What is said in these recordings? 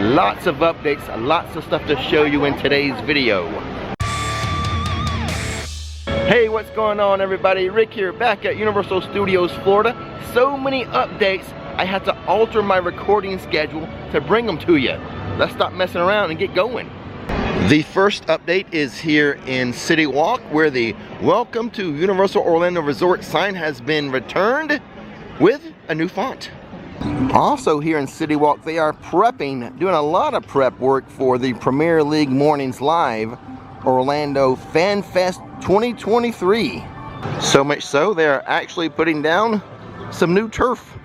Lots of updates, lots of stuff to show you in today's video. Hey, what's going on everybody? Rick here, back at Universal Studios Florida. So many updates, I had to alter my recording schedule to bring them to you. Let's stop messing around and get going. The first update is here in City Walk, where the Welcome to Universal Orlando Resort sign has been returned with a new font. Also here in City Walk, they are prepping, doing a lot of prep work for the Premier League Mornings Live Orlando Fan Fest 2023. So much so, they are actually putting down some new turf.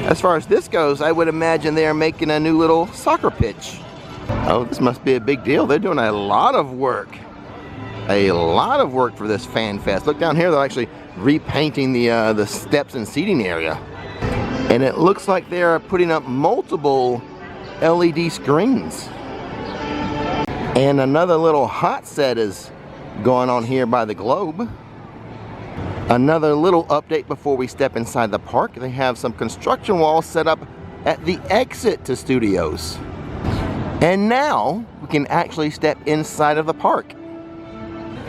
As far as this goes, I would imagine they are making a new little soccer pitch. Oh, this must be a big deal. They're doing a lot of work. A lot of work for this Fan Fest. Look down here, they're actually repainting the steps and seating area. And it looks like they are putting up multiple LED screens. And another little hot set is going on here by the Globe. Another little update before we step inside the park. They have some construction walls set up at the exit to Studios. And now we can actually step inside of the park.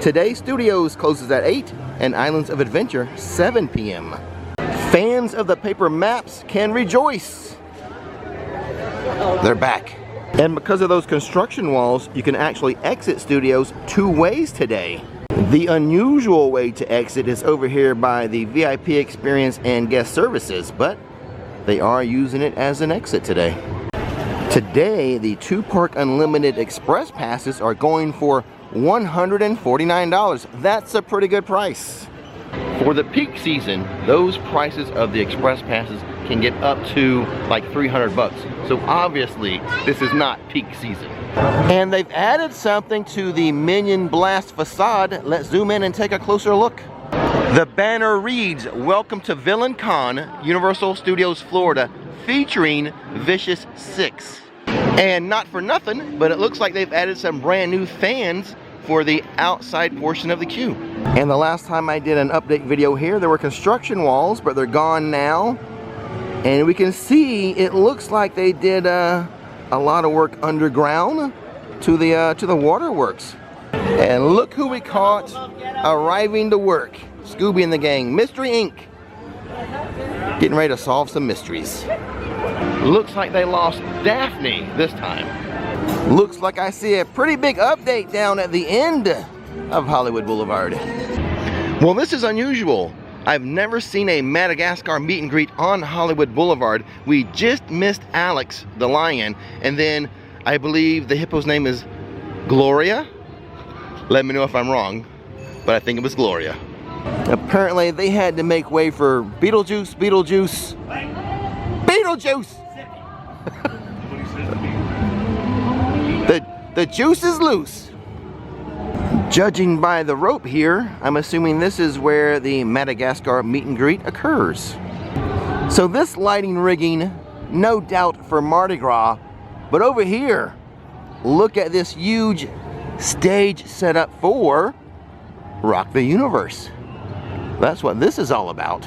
Today Studios closes at 8 and Islands of Adventure 7 p.m. Fans of the paper maps can rejoice. They're back. And because of those construction walls, you can actually exit Studios 2 ways today. The unusual way to exit is over here by the VIP experience and guest services, but they are using it as an exit today. Today, the 2-park unlimited express passes are going for $149. That's a pretty good price. For the peak season, those prices of the express passes can get up to like $300. So obviously, this is not peak season. And they've added something to the Minion Blast facade. Let's zoom in and take a closer look. The banner reads, "Welcome to Villain Con, Universal Studios Florida, featuring Vicious 6. And not for nothing, but it looks like they've added some brand new fans for the outside portion of the queue. And the last time I did an update video here, there were construction walls, but they're gone now. And we can see it looks like they did a lot of work underground to the waterworks. And look who we caught arriving to work. Scooby and the gang, Mystery Inc. Getting ready to solve some mysteries. Looks like they lost Daphne this time. Looks like I see a pretty big update down at the end of Hollywood Boulevard. Well, this is unusual. I've never seen a Madagascar meet and greet on Hollywood Boulevard. We just missed Alex the lion, and then I believe the hippo's name is Gloria. Let me know if I'm wrong, but I think it was Gloria. Apparently they had to make way for Beetlejuice. The juice is loose. Judging by the rope here, I'm assuming this is where the Madagascar meet and greet occurs. So this lighting rigging, no doubt for Mardi Gras, but over here, look at this huge stage set up for Rock the Universe. That's what this is all about.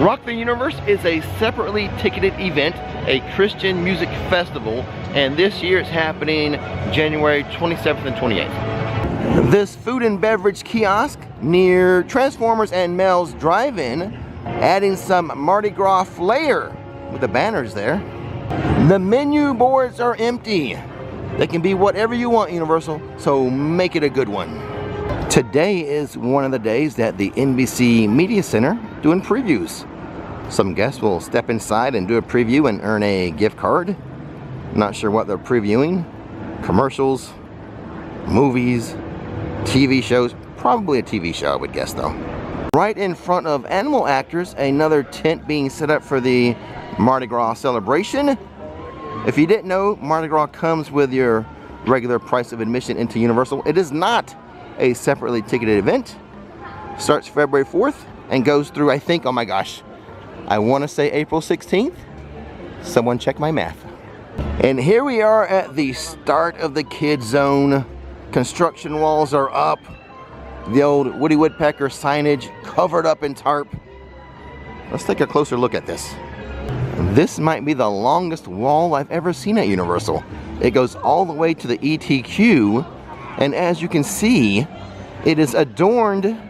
Rock the Universe is a separately ticketed event, a Christian music festival, and this year it's happening January 27th and 28th. This food and beverage kiosk near Transformers and Mel's Drive-In, adding some Mardi Gras flair with the banners there. The menu boards are empty. They can be whatever you want, Universal, so make it a good one. Today is one of the days that the NBC Media Center doing previews. Some guests will step inside and do a preview and earn a gift card. Not sure what they're previewing. Commercials, movies, TV shows. Probably a TV show, I would guess though. Right in front of Animal Actors, another tent being set up for the Mardi Gras celebration. If you didn't know, Mardi Gras comes with your regular price of admission into Universal. It is not a separately ticketed event. Starts February 4th and goes through, I think, oh my gosh, I want to say April 16th. Someone check my math. And here we are at the start of the kids zone. Construction walls are up. The old Woody Woodpecker signage covered up in tarp. Let's take a closer look at this. This might be the longest wall I've ever seen at Universal. It goes all the way to the ETQ, and as you can see, it is adorned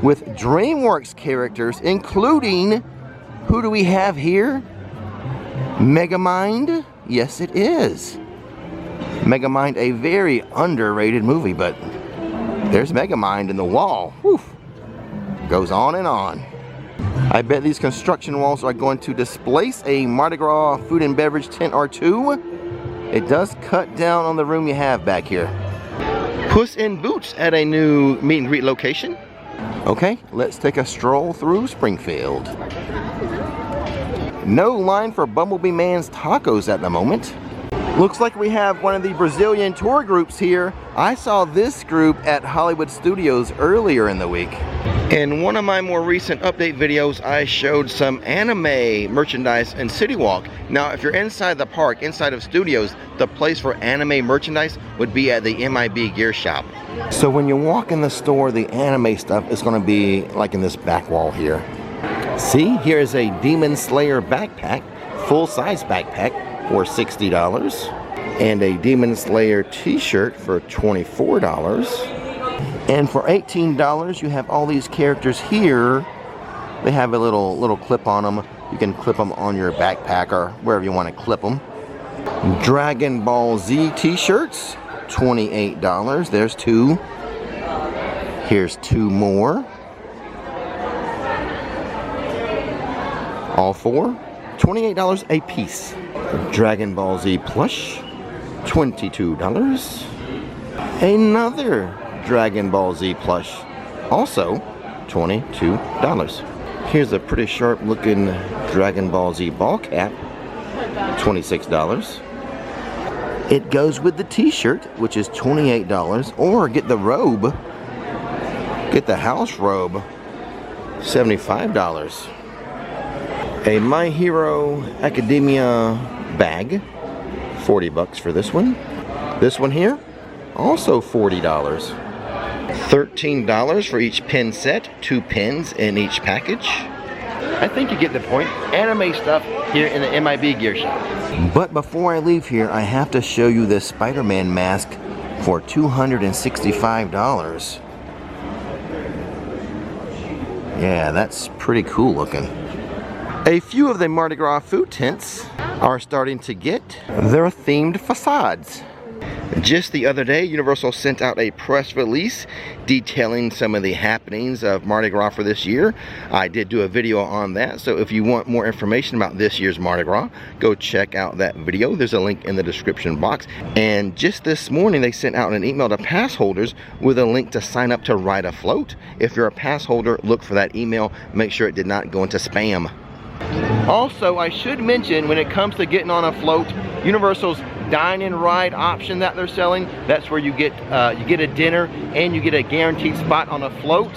with DreamWorks characters, including, who do we have here? Megamind? Yes, it is. Megamind, a very underrated movie, but there's Megamind in the wall. Whew. Goes on and on. I bet these construction walls are going to displace a Mardi Gras food and beverage tent or two. It does cut down on the room you have back here. Puss in Boots at a new meet and greet location. Okay, let's take a stroll through Springfield. No line for Bumblebee Man's tacos at the moment. Looks like we have one of the Brazilian tour groups here. I saw this group at Hollywood Studios earlier in the week. In one of my more recent update videos, I showed some anime merchandise in City Walk. Now, if you're inside the park, inside of Studios, the place for anime merchandise would be at the MIB Gear Shop. So when you walk in the store, the anime stuff is going to be like in this back wall here. See, here is a Demon Slayer backpack, full-size backpack, for $60, and a Demon Slayer t-shirt for $24. And for $18, you have all these characters here. They have a little clip on them. You can clip them on your backpack or wherever you want to clip them. Dragon Ball Z t-shirts, $28. There's two. Here's two more. All four, $28 a piece. Dragon Ball Z plush, $22. Another Dragon Ball Z plush, also $22. Here's a pretty sharp looking Dragon Ball Z ball cap, $26. It goes with the t-shirt, which is $28, or get the robe, get the house robe, $75. A My Hero Academia bag, $40 for this one. This one here, also $40. $13 for each pin set, 2 pins in each package. I think you get the point. Anime stuff here in the MIB Gear Shop. But before I leave here, I have to show you this Spider-Man mask for $265. Yeah, that's pretty cool looking. A few of the Mardi Gras food tents are starting to get their themed facades. Just the other day, Universal sent out a press release detailing some of the happenings of Mardi Gras for this year. I did do a video on that, so if you want more information about this year's Mardi Gras, go check out that video. There's a link in the description box. And just this morning, they sent out an email to pass holders with a link to sign up to ride a float. If you're a pass holder, look for that email. Make sure it did not go into spam. Also, I should mention, when it comes to getting on a float, Universal's dine and ride option that they're selling, that's where you get a dinner and you get a guaranteed spot on a float.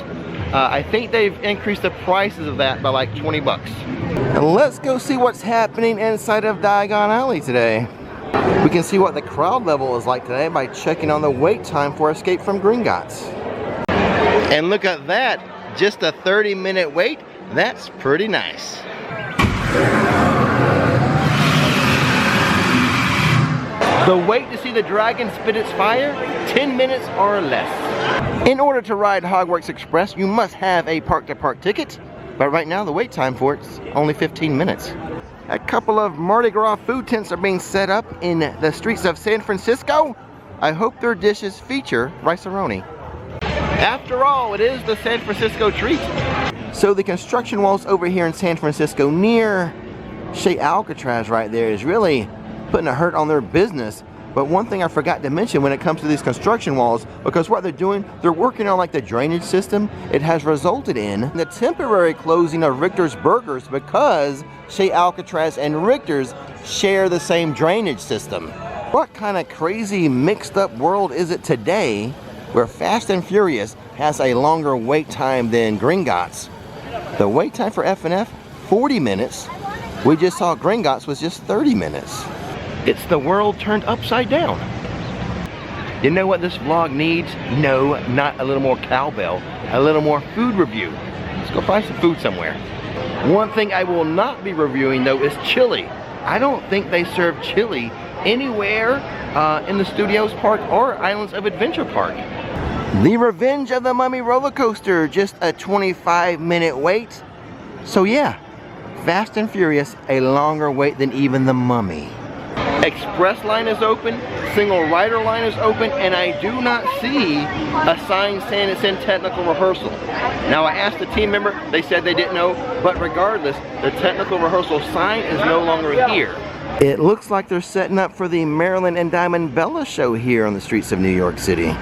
I think they've increased the prices of that by like 20 bucks. And let's go see what's happening inside of Diagon Alley today. We can see what the crowd level is like today by checking on the wait time for Escape from Gringotts. And look at that, just a 30-minute wait. That's pretty nice. The wait to see the dragon spit its fire, 10 minutes or less. In order to ride Hogwarts Express, you must have a park-to-park ticket, but right now the wait time for it's only 15 minutes. A couple of Mardi Gras food tents are being set up in the streets of San Francisco. I hope their dishes feature rice-a-roni. After all, it is the San Francisco treat. So the construction walls over here in San Francisco near Chez Alcatraz right there is really putting a hurt on their business. But one thing I forgot to mention when it comes to these construction walls, because what they're doing, they're working on like the drainage system. It has resulted in the temporary closing of Richter's Burgers because Chez Alcatraz and Richter's share the same drainage system. What kind of crazy mixed up world is it today where Fast and Furious has a longer wait time than Gringotts? The wait time for F&F, 40 minutes. We just saw Gringotts was just 30 minutes. It's the world turned upside down. You know what this vlog needs? No, not a little more cowbell. A little more food review. Let's go find some food somewhere. One thing I will not be reviewing though is chili. I don't think they serve chili anywhere in the Studios Park or Islands of Adventure Park. The Revenge of the Mummy roller coaster, just a 25-minute wait. So yeah, Fast and Furious, a longer wait than even the Mummy. Express line is open, single rider line is open, and I do not see a sign saying it's in technical rehearsal. Now I asked the team member, they said they didn't know, but regardless, the technical rehearsal sign is no longer here. It looks like they're setting up for the Marilyn and Diamond Bella show here on the streets of New York City.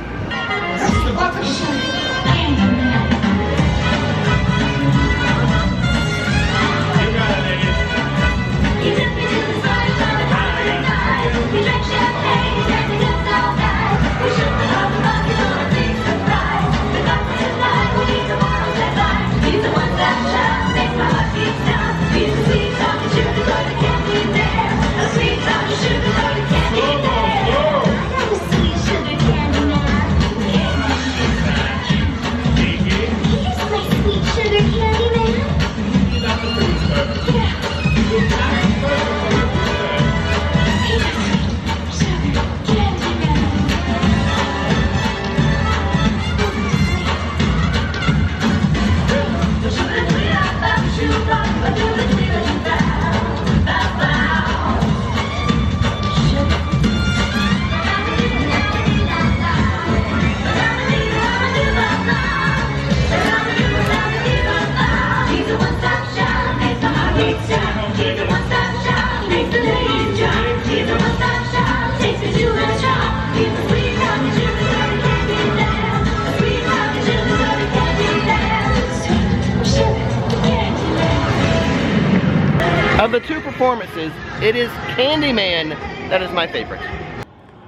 Of the two performances, it is Candyman that is my favorite.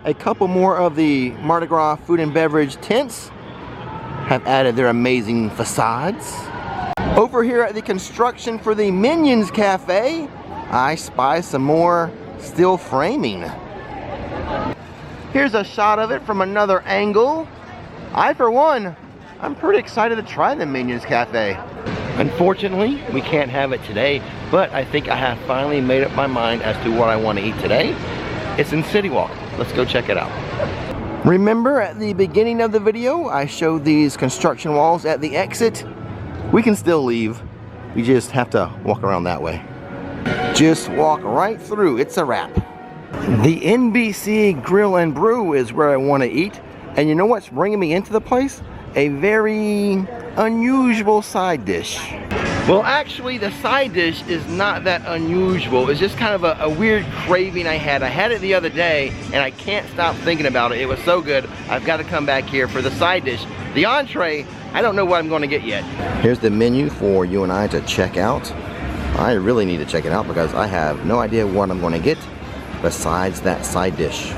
A couple more of the Mardi Gras food and beverage tents have added their amazing facades. Over here at the construction for the Minions Cafe, I spy some more steel framing. Here's a shot of it from another angle. I, for one, I'm pretty excited to try the Minions Cafe. Unfortunately, we can't have it today, but I think I have finally made up my mind as to what I want to eat today. It's in City Walk. Let's go check it out. Remember at the beginning of the video, I showed these construction walls at the exit? We can still leave. We just have to walk around that way. Just walk right through. It's a wrap. The NBC Grill and Brew is where I want to eat. And you know what's bringing me into the place? A very unusual side dish. Well, actually, the side dish is not that unusual. It's just kind of a weird craving I had. I had it the other day, and I can't stop thinking about it. It was so good, I've got to come back here for the side dish. The entree, I don't know what I'm going to get yet. Here's the menu for you and I to check out. I really need to check it out because I have no idea what I'm going to get besides that side dish.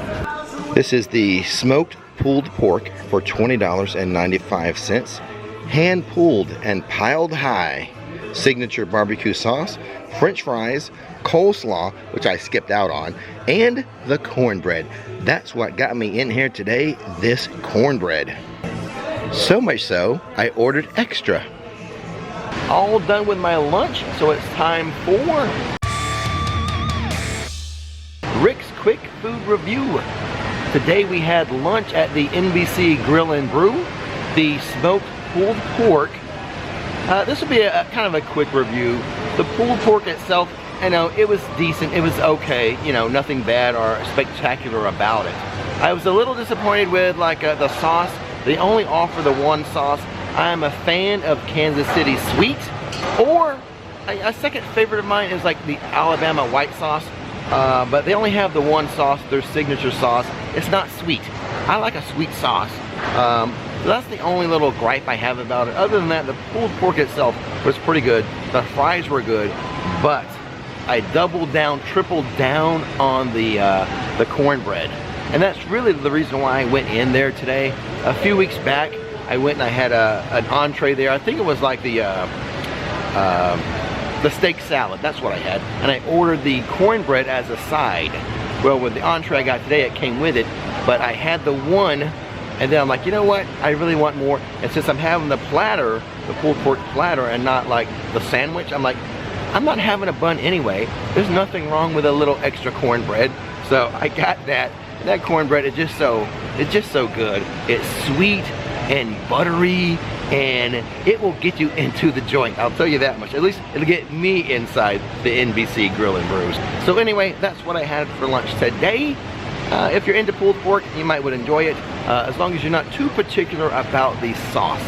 This is the smoked pulled pork for $20.95. Hand pulled and piled high. Signature barbecue sauce, French fries, coleslaw, which I skipped out on, and the cornbread. That's what got me in here today, this cornbread. So much so, I ordered extra. All done with my lunch, so it's time for Rick's Quick Food Review. Today we had lunch at the NBC Grill and Brew, the smoked pulled pork. This will be a kind of a quick review. The pulled pork itself, you know, it was decent, it was okay, you know, nothing bad or spectacular about it. I was a little disappointed with the sauce. They only offer the one sauce. I'm a fan of Kansas City sweet, or a second favorite of mine is like the Alabama white sauce, but they only have the one sauce, their signature sauce. It's not sweet. I like a sweet sauce. So that's the only little gripe I have about it. Other than that, the pulled pork itself was pretty good. The fries were good, but I doubled down, tripled down on the cornbread. And that's really the reason why I went in there today. A few weeks back, I went and I had an entree there. I think it was like the steak salad. That's what I had. And I ordered the cornbread as a side. Well, with the entree I got today, it came with it. But I had the one And then I'm like, you know what? I really want more. And since I'm having the platter, the pulled pork platter, and not like the sandwich, I'm like, I'm not having a bun anyway. There's nothing wrong with a little extra cornbread. So I got that. And that cornbread is just so good. It's sweet and buttery, and it will get you into the joint. I'll tell you that much. At least it'll get me inside the NBC Grill and Brews. So anyway, that's what I had for lunch today. If you're into pulled pork, you might would enjoy it, as long as you're not too particular about the sauce.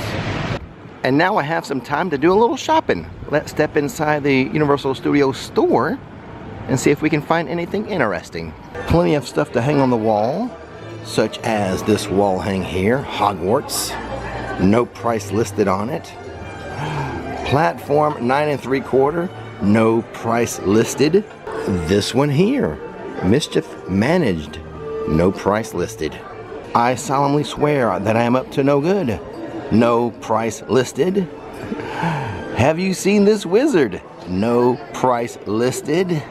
And now I have some time to do a little shopping. Let's step inside the Universal Studios store and see if we can find anything interesting. Plenty of stuff to hang on the wall, such as this wall hang here, Hogwarts. No price listed on it. Platform 9 3/4, no price listed. This one here, Mischief Managed, no price listed. I solemnly swear that I am up to no good, no price listed. Have you seen this wizard? No price listed.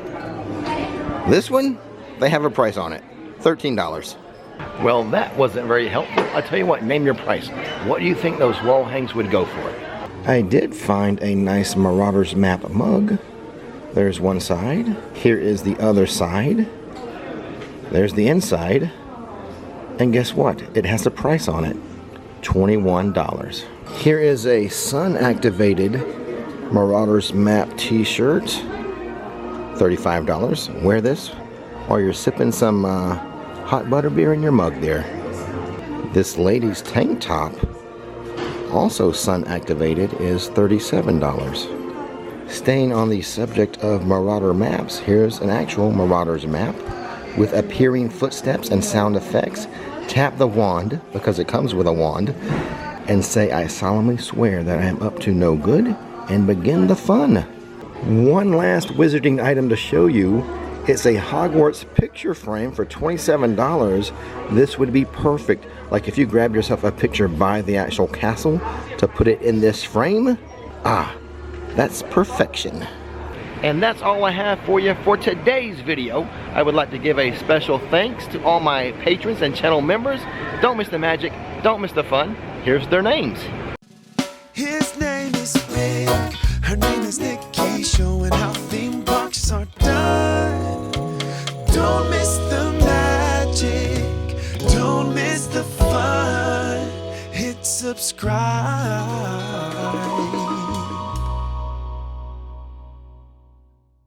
This one, they have a price on it, $13. Well, that wasn't very helpful. I'll tell you what, name your price. What do you think those wall hangs would go for? I did find a nice Marauders map mug. There's one side. Here is the other side. There's the inside. And guess what? It has a price on it, $21. Here is a sun-activated Marauders map t-shirt, $35. Wear this while you're sipping some hot butter beer in your mug there. This lady's tank top, also sun activated, is $37. Staying on the subject of Marauder maps, here's an actual Marauders map with appearing footsteps and sound effects. Tap the wand, because it comes with a wand, and say, I solemnly swear that I am up to no good, and begin the fun. One last wizarding item to show you. It's a Hogwarts picture frame for $27. This would be perfect. Like if you grab yourself a picture by the actual castle to put it in this frame. Ah, that's perfection. And that's all I have for you for today's video. I would like to give a special thanks to all my patrons and channel members. Don't miss the magic, don't miss the fun. Here's their names. His name is Rick, her name is Nikki, showing how theme parks are done. Don't miss the magic, don't miss the fun. Hit subscribe.